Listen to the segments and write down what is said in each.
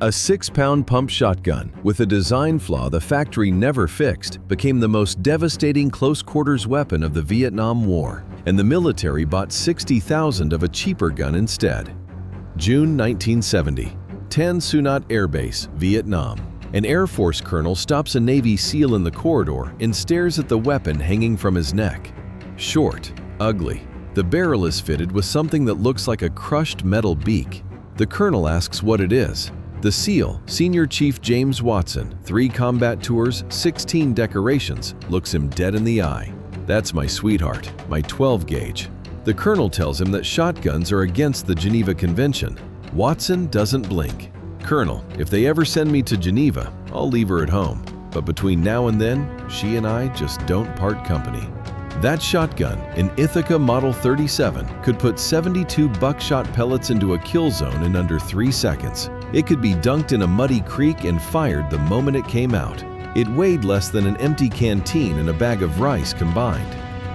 A 6-pound pump shotgun with a design flaw the factory never fixed became the most devastating close-quarters weapon of the Vietnam War, and the military bought 60,000 of a cheaper gun instead. June 1970, Tan Son Air Base, Vietnam. An Air Force colonel stops a Navy SEAL in the corridor and stares at the weapon hanging from his neck. Short, ugly. The barrel is fitted with something that looks like a crushed metal beak. The colonel asks what it is. The SEAL, Senior Chief James Watson, 3 combat tours, 16 decorations, looks him dead in the eye. "That's my sweetheart, my 12 gauge. The colonel tells him that shotguns are against the Geneva Convention. Watson doesn't blink. "Colonel, if they ever send me to Geneva, I'll leave her at home. But between now and then, she and I just don't part company." That shotgun, an Ithaca Model 37, could put 72 buckshot pellets into a kill zone in under 3 seconds. It could be dunked in a muddy creek and fired the moment it came out. It weighed less than an empty canteen and a bag of rice combined.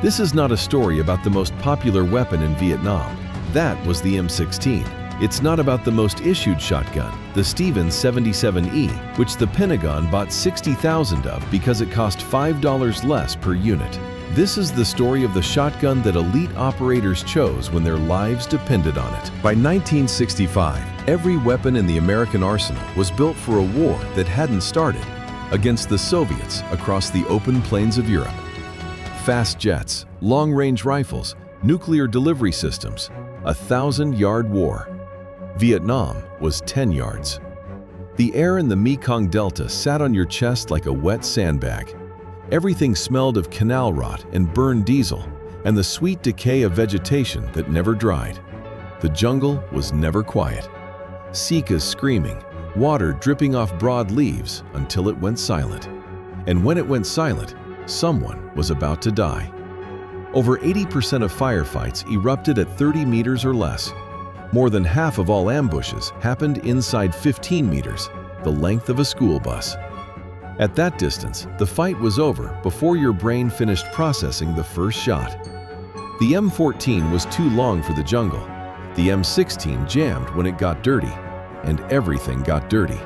This is not a story about the most popular weapon in Vietnam. That was the M16. It's not about the most issued shotgun, the Stevens 77E, which the Pentagon bought 60,000 of because it cost $5 less per unit. This is the story of the shotgun that elite operators chose when their lives depended on it. By 1965, every weapon in the American arsenal was built for a war that hadn't started, against the Soviets across the open plains of Europe. Fast jets, long-range rifles, nuclear delivery systems, a 1,000-yard war. Vietnam was 10 yards. The air in the Mekong Delta sat on your chest like a wet sandbag. Everything smelled of canal rot and burned diesel, and the sweet decay of vegetation that never dried. The jungle was never quiet. Cica's screaming, water dripping off broad leaves until it went silent. And when it went silent, someone was about to die. Over 80% of firefights erupted at 30 meters or less. More than half of all ambushes happened inside 15 meters, the length of a school bus. At that distance, the fight was over before your brain finished processing the first shot. The M14 was too long for the jungle. The M16 jammed when it got dirty, and everything got dirty.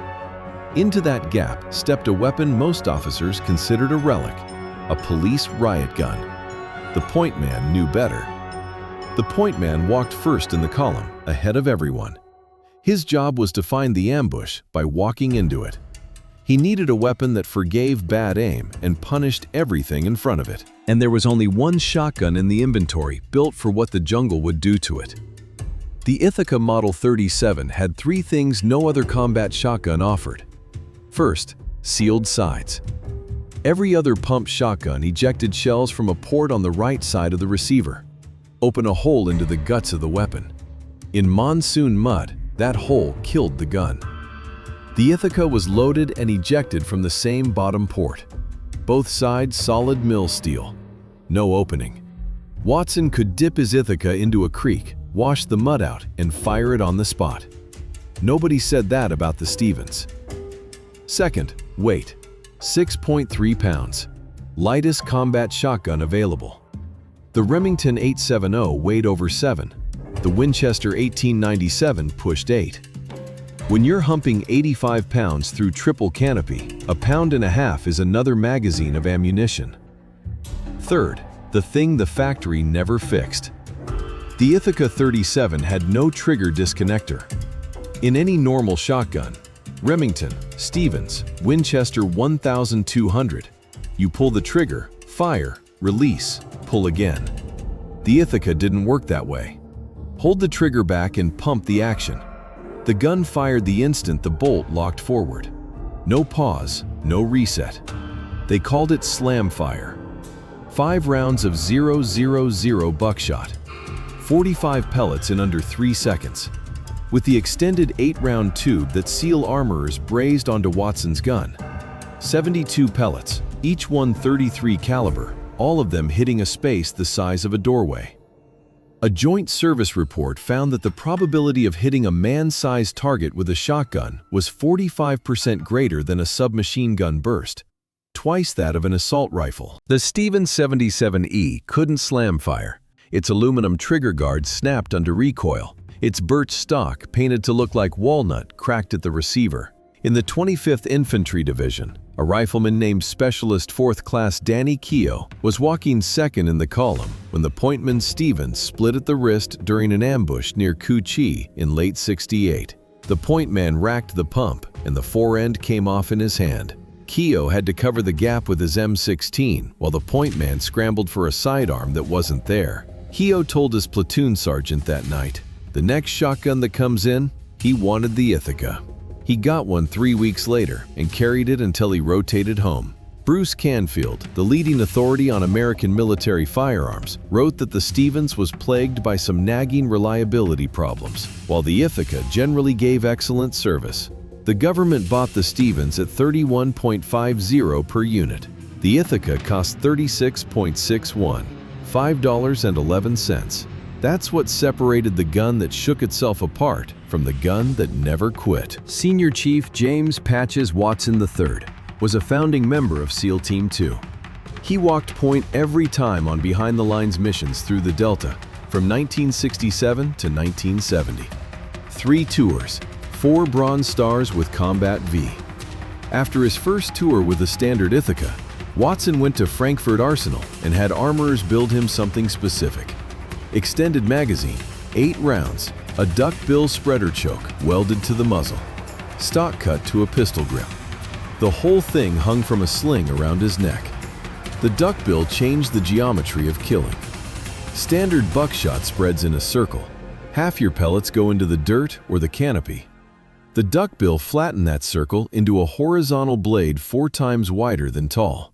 Into that gap stepped a weapon most officers considered a relic, a police riot gun. The Pointman knew better. The Pointman walked first in the column, ahead of everyone. His job was to find the ambush by walking into it. He needed a weapon that forgave bad aim and punished everything in front of it. And there was only one shotgun in the inventory built for what the jungle would do to it. The Ithaca Model 37 had 3 things no other combat shotgun offered. First, sealed sides. Every other pump shotgun ejected shells from a port on the right side of the receiver. Open a hole into the guts of the weapon. In monsoon mud, that hole killed the gun. The Ithaca was loaded and ejected from the same bottom port. Both sides solid mill steel. No opening. Watson could dip his Ithaca into a creek, wash the mud out, and fire it on the spot. Nobody said that about the Stevens. Second, weight. 6.3 pounds. Lightest combat shotgun available. The Remington 870 weighed over 7. The Winchester 1897 pushed 8. When you're humping 85 pounds through triple canopy, 1.5 pounds is another magazine of ammunition. Third, the thing the factory never fixed. The Ithaca 37 had no trigger disconnector. In any normal shotgun, Remington, Stevens, Winchester 1200, you pull the trigger, fire, release, pull again. The Ithaca didn't work that way. Hold the trigger back and pump the action. The gun fired the instant the bolt locked forward. No pause, no reset. They called it slam fire. 5 rounds of 0.00 buckshot. 45 pellets in under 3 seconds. With the extended 8-round tube that SEAL armorers brazed onto Watson's gun. 72 pellets, each one .33 caliber, all of them hitting a space the size of a doorway. A joint service report found that the probability of hitting a man-sized target with a shotgun was 45% greater than a submachine gun burst, twice that of an assault rifle. The Stevens 77E couldn't slam fire. Its aluminum trigger guard snapped under recoil. its birch stock, painted to look like walnut, cracked at the receiver. In the 25th Infantry Division, a rifleman named Specialist 4th Class Danny Keogh was walking second in the column when the Pointman Stevens split at the wrist during an ambush near Cu Chi in late '68. The Pointman racked the pump, and the fore-end came off in his hand. Keogh had to cover the gap with his M16, while the Pointman scrambled for a sidearm that wasn't there. Keogh told his platoon sergeant that night, "The next shotgun that comes in, he wanted the Ithaca." He got one 3 weeks later and carried it until he rotated home. Bruce Canfield, the leading authority on American military firearms, wrote that the Stevens was plagued by some nagging reliability problems, while the Ithaca generally gave excellent service. The government bought the Stevens at $31.50 per unit. The Ithaca cost $36.61, $5.11. That's what separated the gun that shook itself apart from the gun that never quit. Senior Chief James Patches Watson III was a founding member of SEAL Team 2. He walked point every time on behind-the-lines missions through the Delta from 1967 to 1970. 3 tours, 4 Bronze Stars with Combat V. After his first tour with the standard Ithaca, Watson went to Frankfurt Arsenal and had armorers build him something specific. Extended magazine, 8 rounds, a Duckbill spreader choke welded to the muzzle, stock cut to a pistol grip. The whole thing hung from a sling around his neck. The Duckbill changed the geometry of killing. Standard buckshot spreads in a circle. Half your pellets go into the dirt or the canopy. The Duckbill flattened that circle into a horizontal blade 4 times wider than tall.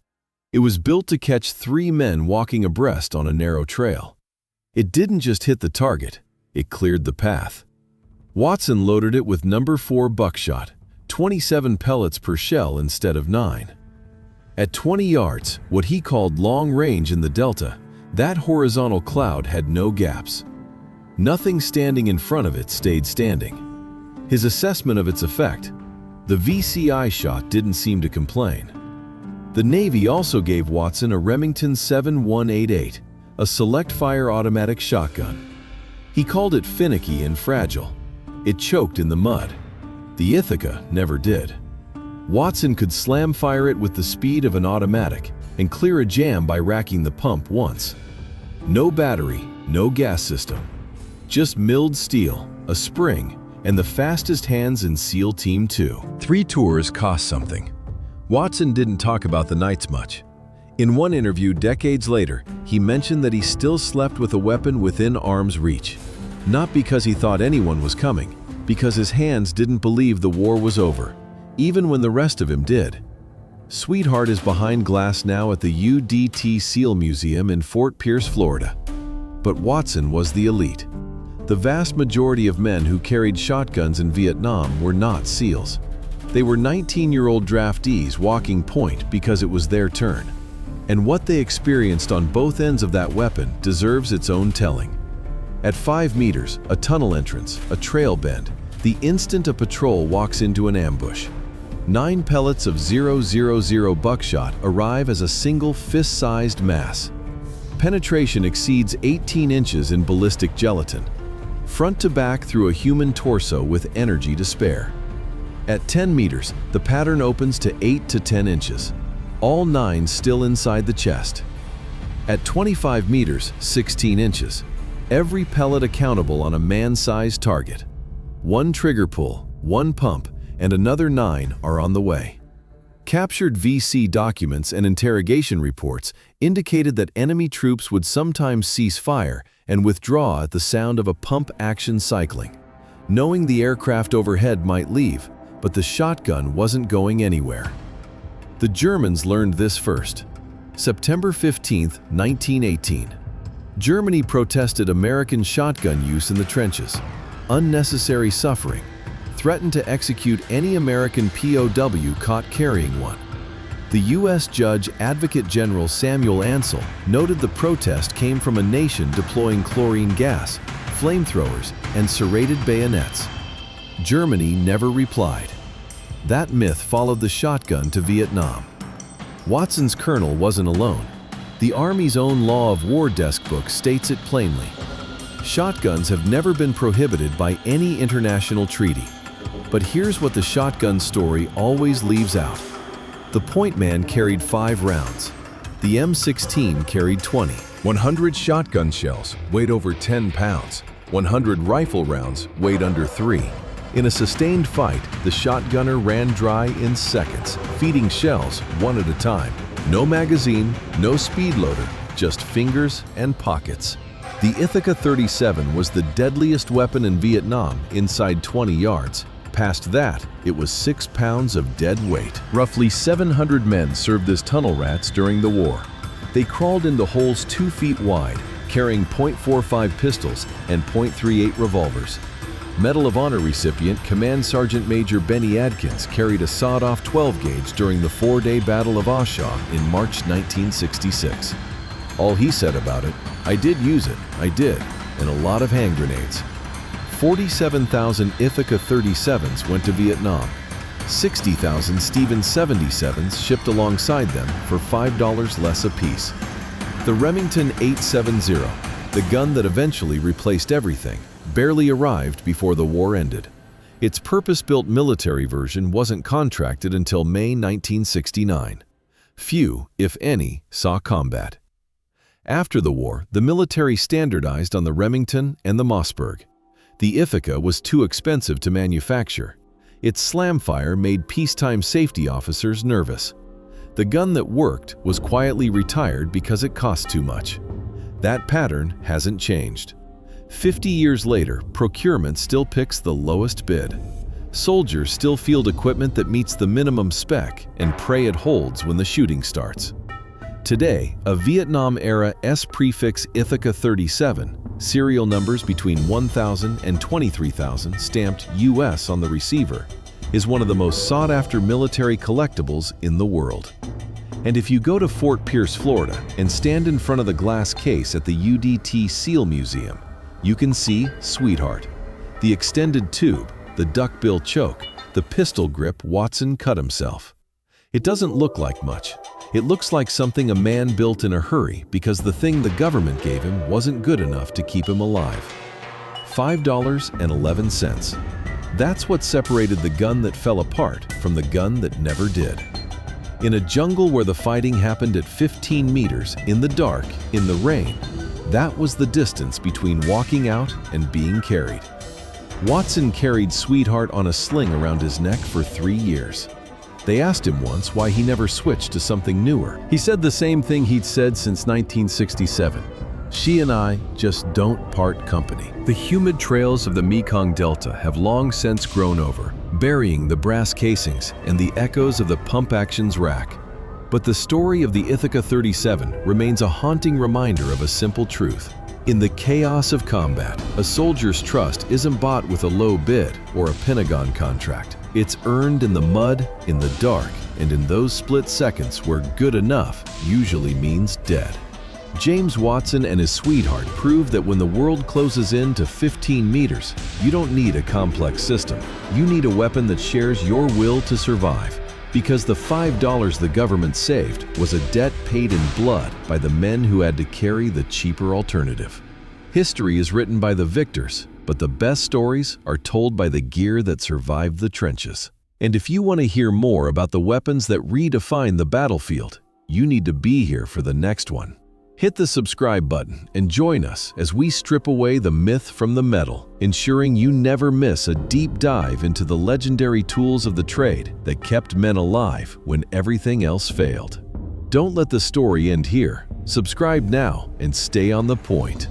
It was built to catch 3 men walking abreast on a narrow trail. It didn't just hit the target, it cleared the path. Watson loaded it with number 4 buckshot, 27 pellets per shell instead of 9. At 20 yards, what he called long range in the Delta, that horizontal cloud had no gaps. Nothing standing in front of it stayed standing. His assessment of its effect, the VCI shot didn't seem to complain. The Navy also gave Watson a Remington 7.188, a select-fire automatic shotgun. He called it finicky and fragile. It choked in the mud. The Ithaca never did. Watson could slam fire it with the speed of an automatic and clear a jam by racking the pump once. No battery, no gas system. Just milled steel, a spring, and the fastest hands in SEAL Team 2. 3 tours cost something. Watson didn't talk about the nights much. In one interview decades later, he mentioned that he still slept with a weapon within arm's reach. Not because he thought anyone was coming, because his hands didn't believe the war was over, even when the rest of him did. Sweetheart is behind glass now at the UDT SEAL Museum in Fort Pierce, Florida. But Watson was the elite. The vast majority of men who carried shotguns in Vietnam were not SEALs. They were 19-year-old draftees walking point because it was their turn. And what they experienced on both ends of that weapon deserves its own telling. At 5 meters, a tunnel entrance, a trail bend, the instant a patrol walks into an ambush. 9 pellets of 0.00 buckshot arrive as a single fist-sized mass. Penetration exceeds 18 inches in ballistic gelatin. Front to back through a human torso with energy to spare. At 10 meters, the pattern opens to 8 to 10 inches. All 9 still inside the chest. At 25 meters, 16 inches, every pellet accountable on a man-sized target. 1 trigger pull, 1 pump, and another 9 are on the way. Captured VC documents and interrogation reports indicated that enemy troops would sometimes cease fire and withdraw at the sound of a pump action cycling, knowing the aircraft overhead might leave, but the shotgun wasn't going anywhere. The Germans learned this first. September 15, 1918. Germany protested American shotgun use in the trenches. Unnecessary suffering. Threatened to execute any American POW caught carrying one. The U.S. Judge Advocate General Samuel Ansel noted the protest came from a nation deploying chlorine gas, flamethrowers, and serrated bayonets. Germany never replied. That myth followed the shotgun to Vietnam. Watson's colonel wasn't alone. The Army's own Law of War desk book states it plainly. Shotguns have never been prohibited by any international treaty. But here's what the shotgun story always leaves out. The Pointman carried 5 rounds. The M16 carried 20. 100 shotgun shells weighed over 10 pounds. 100 rifle rounds weighed under 3. In a sustained fight, the shotgunner ran dry in seconds, feeding shells one at a time. No magazine, no speed loader, just fingers and pockets. The Ithaca 37 was the deadliest weapon in Vietnam inside 20 yards. Past that, it was 6 pounds of dead weight. Roughly 700 men served as tunnel rats during the war. They crawled into holes 2 feet wide, carrying .45 pistols and .38 revolvers. Medal of Honor recipient Command Sergeant Major Benny Adkins carried a sawed-off 12-gauge during the 4-day Battle of Ashaw in March 1966. All he said about it, "I did use it, I did, and a lot of hand grenades." 47,000 Ithaca 37s went to Vietnam. 60,000 Stevens 77s shipped alongside them for $5 less apiece. The Remington 870, the gun that eventually replaced everything, barely arrived before the war ended. Its purpose-built military version wasn't contracted until May 1969. Few, if any, saw combat. After the war, the military standardized on the Remington and the Mossberg. The Ithaca was too expensive to manufacture. Its slamfire made peacetime safety officers nervous. The gun that worked was quietly retired because it cost too much. That pattern hasn't changed. 50 years later, procurement still picks the lowest bid. Soldiers still field equipment that meets the minimum spec and pray it holds when the shooting starts. Today, a Vietnam-era S-prefix Ithaca 37, serial numbers between 1,000 and 23,000 stamped US on the receiver, is one of the most sought-after military collectibles in the world. And if you go to Fort Pierce, Florida, and stand in front of the glass case at the UDT SEAL Museum, you can see Sweetheart, the extended tube, the duckbill choke, the pistol grip Watson cut himself. It doesn't look like much. It looks like something a man built in a hurry because the thing the government gave him wasn't good enough to keep him alive. $5.11. That's what separated the gun that fell apart from the gun that never did. In a jungle where the fighting happened at 15 meters, in the dark, in the rain, that was the distance between walking out and being carried. Watson carried Sweetheart on a sling around his neck for 3 years. They asked him once why he never switched to something newer. He said the same thing he'd said since 1967. "She and I just don't part company." The humid trails of the Mekong Delta have long since grown over, burying the brass casings and the echoes of the pump-action's rack. But the story of the Ithaca 37 remains a haunting reminder of a simple truth. In the chaos of combat, a soldier's trust isn't bought with a low bid or a Pentagon contract. It's earned in the mud, in the dark, and in those split seconds where good enough usually means dead. James Watson and his Sweetheart proved that when the world closes in to 15 meters, you don't need a complex system. You need a weapon that shares your will to survive. Because the $5 the government saved was a debt paid in blood by the men who had to carry the cheaper alternative. History is written by the victors, but the best stories are told by the gear that survived the trenches. And if you want to hear more about the weapons that redefine the battlefield, you need to be here for the next one. Hit the subscribe button and join us as we strip away the myth from the metal, ensuring you never miss a deep dive into the legendary tools of the trade that kept men alive when everything else failed. Don't let the story end here. Subscribe now and stay on the point.